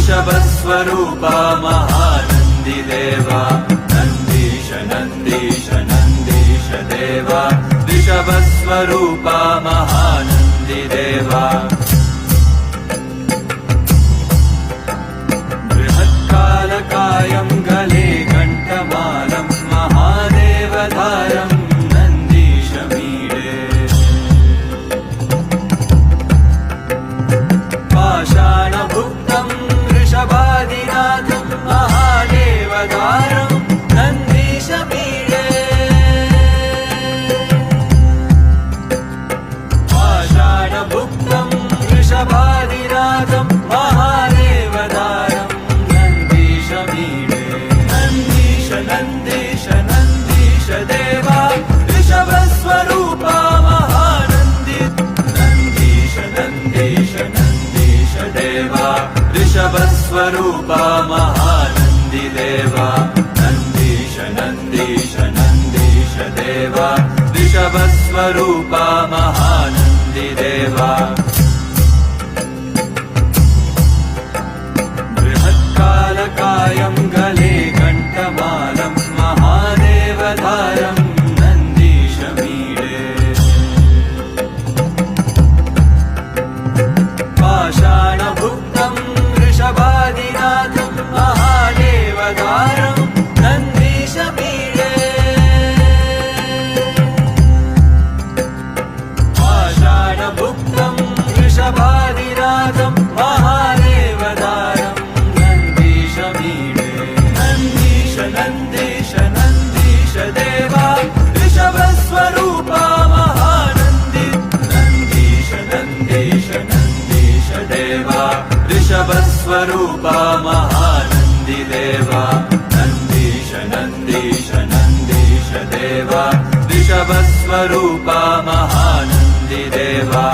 ऋषभस्वरूपा महानन्दिदेवा नन्दीश नन्दीश नन्दीश देवा ऋषभस्वरूपा महानन्दिदेवा बृहत्कालकायं गले कण्ठमालं महादेवधारं नन्दीशमीडे पाषाणभुक्तं वृषभादिनाथं महादेवधारं नन्दीशमीडे पाषाणभुक्तं वृषभादिनाथं महादेवधारं नन्दीशमीडे नन्दीश नन्दीश नन्दीश देवा ऋषभस्वरूपा महानन्दी नन्दीश नन्दीश नन्दीश देवा ऋषभस्वरूपा महानन्दिदेवा नन्दीश नन्दीश नन्दीश देवा ऋषभस्वरूपा महानन्दिदेवा बृहत्कालकायं गले कण्ठमालं महादेवधारं नन्दीशमीडे पाषाणभुक्तं वृषभादिनाथं महादेवधारं नन्दीशमीडे पाषाणभुक्तं वृषभादिनाथं महादेवधारं नन्दीशमीडे नन्दीश नन्दीश नन्दीश देवा ऋषभस्वरूपा महानन्दी नन्दीश नन्दीश नन्दीश देवा ऋषभस्वरूपा महानन्दिदेवा नन्दीश नन्दीश नन्दीश देवा ऋषभस्वरूपा महानन्दिदेवा